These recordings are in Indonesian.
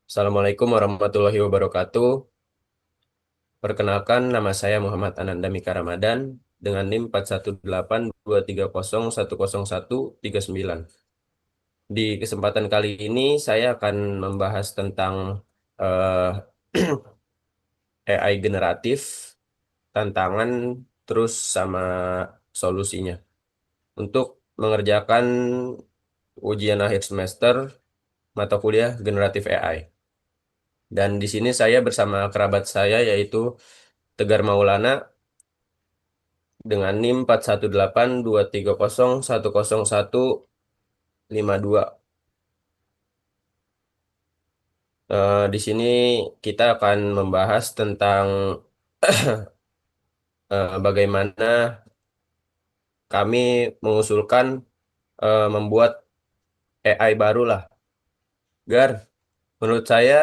Assalamualaikum warahmatullahi wabarakatuh. Perkenalkan, nama saya Muhammad Ananda Mika Ramadan dengan NIM 41823010139. Di kesempatan kali ini saya akan membahas tentang eh, AI generatif, tantangan, terus sama solusinya. Untuk mengerjakan ujian akhir semester mata kuliah generatif AI. Dan di sini saya bersama kerabat saya yaitu Tegar Maulana dengan NIM 41823010152. Di sini kita akan membahas tentang bagaimana kami mengusulkan membuat AI baru lah. Gar, menurut saya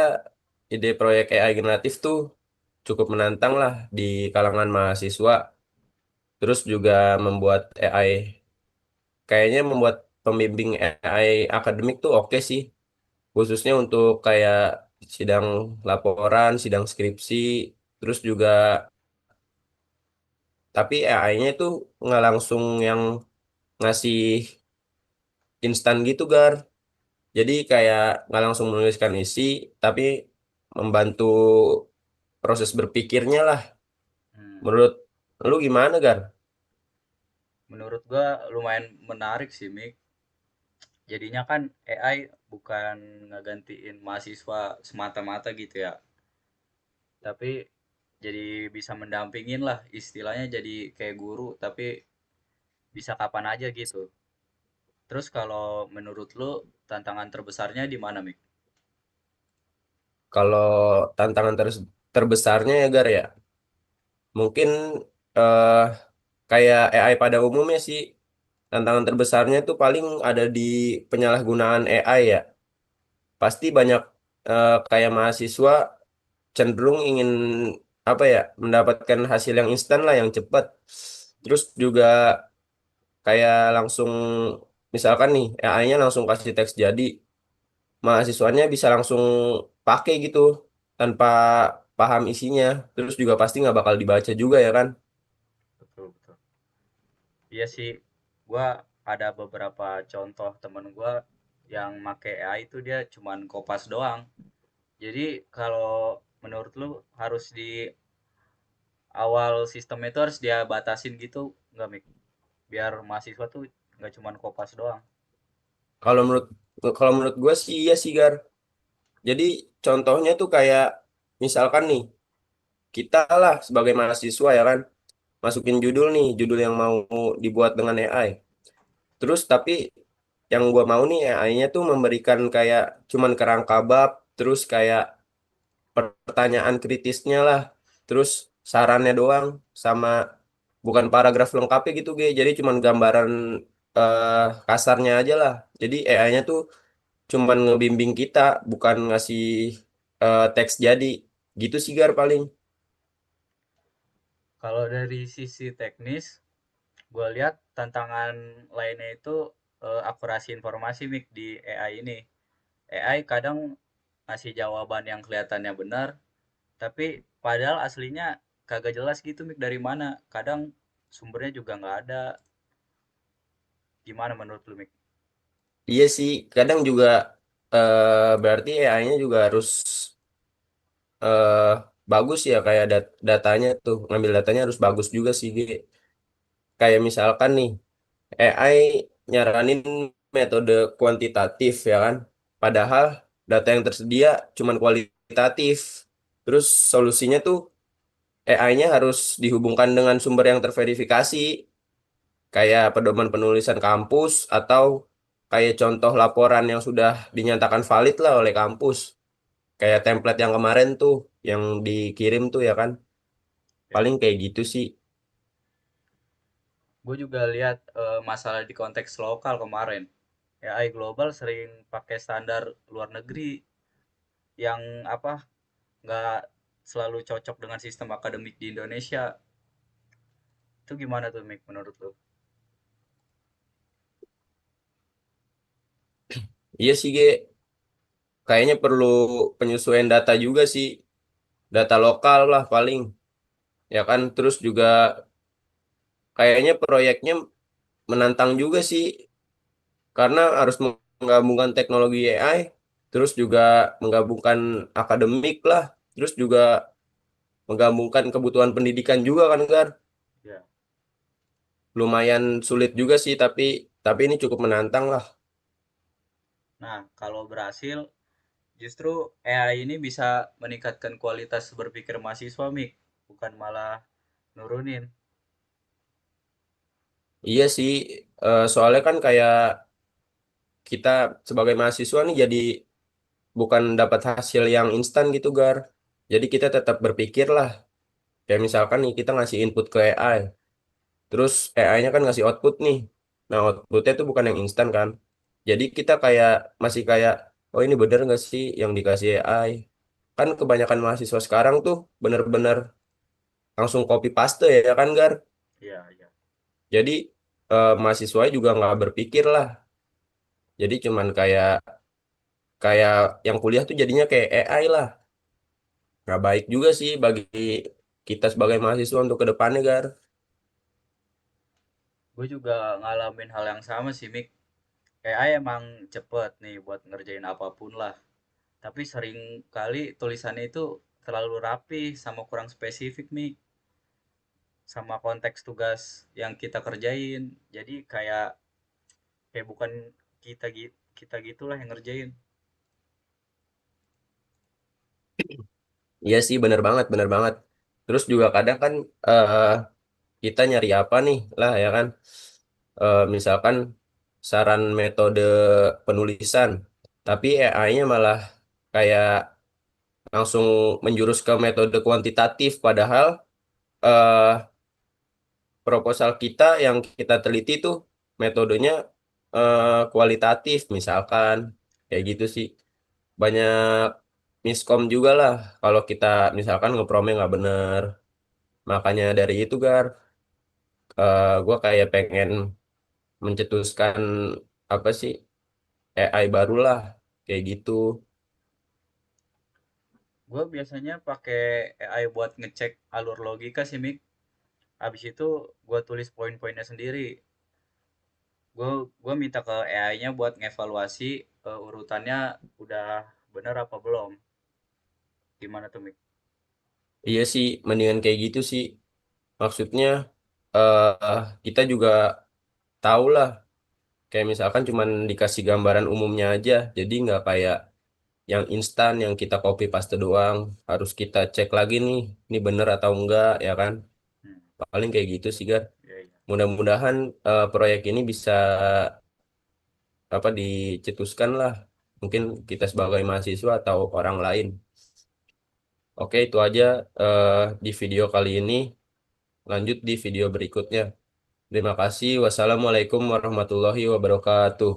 ide proyek AI generatif tuh cukup menantang lah di kalangan mahasiswa. Terus juga membuat AI, kayaknya membuat pembimbing AI akademik tuh oke sih. Khususnya untuk kayak sidang laporan, sidang skripsi, terus juga tapi AI-nya itu nggak langsung yang ngasih instan gitu, Gar. Jadi kayak nggak langsung menuliskan isi, tapi membantu proses berpikirnya lah. Hmm, Menurut lu gimana, Gar? menurut gua lumayan menarik sih, Mik. Jadinya kan AI bukan ngegantiin mahasiswa semata-mata gitu ya, tapi jadi bisa mendampingin lah, istilahnya jadi kayak guru, tapi bisa kapan aja gitu. Terus kalau menurut lu tantangan terbesarnya di mana, Mik? Kalau tantangan terbesarnya ya, Gar ya, mungkin eh, kayak AI pada umumnya sih, tantangan terbesarnya tuh paling ada di penyalahgunaan AI ya. Pasti banyak kayak mahasiswa cenderung ingin apa ya, mendapatkan hasil yang instan lah, yang cepat. Terus juga kayak langsung misalkan nih AI-nya langsung kasih teks jadi, mahasiswanya bisa langsung pakai gitu tanpa paham isinya. Terus juga pasti nggak bakal dibaca juga ya kan. Betul, betul. Iya sih, gua ada beberapa contoh temen gua yang make AI itu dia cuman kopas doang. Jadi kalau menurut lu harus di awal sistem itu harus dia batasin gitu nggak, Mik? Biar mahasiswa tuh nggak cuman kopas doang. Kalau menurut kalau menurut gue sih iya sih, Gar. Jadi contohnya tuh kayak misalkan nih, kita lah sebagai mahasiswa ya kan, masukin judul nih, judul yang mau dibuat dengan AI. Terus tapi yang gua mau nih AI-nya tuh memberikan kayak cuman kerangka bab, terus kayak pertanyaan kritisnya lah, terus sarannya doang, sama bukan paragraf lengkapnya gitu, Ge. Jadi cuman gambaran eh, kasarnya aja lah. Jadi AI-nya tuh cuman ngebimbing kita, bukan ngasih teks jadi. Gitu sih, Gar, paling. Kalau dari sisi teknis, gue lihat tantangan lainnya itu akurasi informasi, Mik, di AI ini. AI kadang ngasih jawaban yang kelihatannya benar, tapi padahal aslinya kagak jelas gitu, Mik, dari mana. Kadang sumbernya juga nggak ada. Gimana menurut lu, Mik? Iya sih, kadang juga berarti AI-nya juga harus eh, bagus ya, kayak datanya tuh, ngambil datanya harus bagus juga sih, Ge. Kayak misalkan nih, AI nyaranin metode kuantitatif ya kan, padahal data yang tersedia cuman kualitatif. Terus solusinya tuh AI-nya harus dihubungkan dengan sumber yang terverifikasi, kayak pedoman penulisan kampus atau kayak contoh laporan yang sudah dinyatakan valid lah oleh kampus. Kayak template yang kemarin tuh, yang dikirim tuh ya kan. Ya. Paling kayak gitu sih. Gue juga lihat masalah di konteks lokal kemarin. AI global sering pakai standar luar negeri yang apa nggak selalu cocok dengan sistem akademik di Indonesia. Itu gimana tuh, Mik, menurut lu? Iya sih, Ge. kayaknya perlu penyesuaian data juga sih, data lokal lah paling, ya kan. Terus juga kayaknya proyeknya menantang juga sih, karena harus menggabungkan teknologi AI, terus juga menggabungkan akademik lah, terus juga menggabungkan kebutuhan pendidikan juga kan, Gar. Ya. Lumayan sulit juga sih, tapi ini cukup menantang lah. Nah, kalau berhasil, justru AI ini bisa meningkatkan kualitas berpikir mahasiswa, Mik. Bukan malah nurunin. Iya sih, soalnya kan kayak kita sebagai mahasiswa nih jadi bukan dapat hasil yang instan gitu, Gar. Jadi kita tetap berpikir lah. Kayak misalkan nih kita ngasih input ke AI, terus AI-nya kan ngasih output nih. Nah, outputnya itu bukan yang instan kan. Jadi kita kayak masih kayak, oh ini bener nggak sih yang dikasih AI? Kan kebanyakan mahasiswa sekarang tuh bener-bener langsung copy paste ya kan, Gar. Iya, iya. Jadi mahasiswa juga nggak berpikir lah. Jadi cuman kayak kayak yang kuliah tuh jadinya kayak AI lah. Nggak baik juga sih bagi kita sebagai mahasiswa untuk ke depannya, Gar. Gue juga ngalamin hal yang sama sih, Mik. AI emang cepet nih buat ngerjain apapun lah. Tapi sering kali tulisannya itu terlalu rapi sama kurang spesifik, Mik. Sama konteks tugas yang kita kerjain. Jadi kayak bukan kita gitulah yang ngerjain. Iya sih, bener banget, bener banget. Terus juga kadang kan eh, kita nyari apa nih lah ya kan. Misalkan saran metode penulisan, tapi AI-nya malah kayak langsung menjurus ke metode kuantitatif, padahal eh, proposal kita yang kita teliti tuh metodenya kualitatif misalkan, kayak gitu sih. Banyak miskom juga lah kalau kita misalkan ngepromnya nggak bener. Makanya dari itu, Gar, gue kayak pengen mencetuskan apa sih, AI barulah kayak gitu. Gue biasanya pakai AI buat ngecek alur logika sih, Mik. Habis itu gue tulis poin-poinnya sendiri. Gue minta ke AI-nya buat ngevaluasi urutannya udah bener apa belum. Gimana tuh, Mik? Iya sih, mendingan kayak gitu sih. Maksudnya kita juga tahu lah, kayak misalkan cuman dikasih gambaran umumnya aja, jadi nggak kayak yang instan yang kita copy paste doang. Harus kita cek lagi nih, ini bener atau enggak ya kan. Hmm, Paling kayak gitu sih, Gar. iya, iya. Mudah-mudahan proyek ini bisa apa dicetuskan lah. Mungkin kita sebagai mahasiswa atau orang lain. Oke, itu aja eh, di video kali ini. Lanjut di video berikutnya. Terima kasih. Wassalamualaikum warahmatullahi wabarakatuh.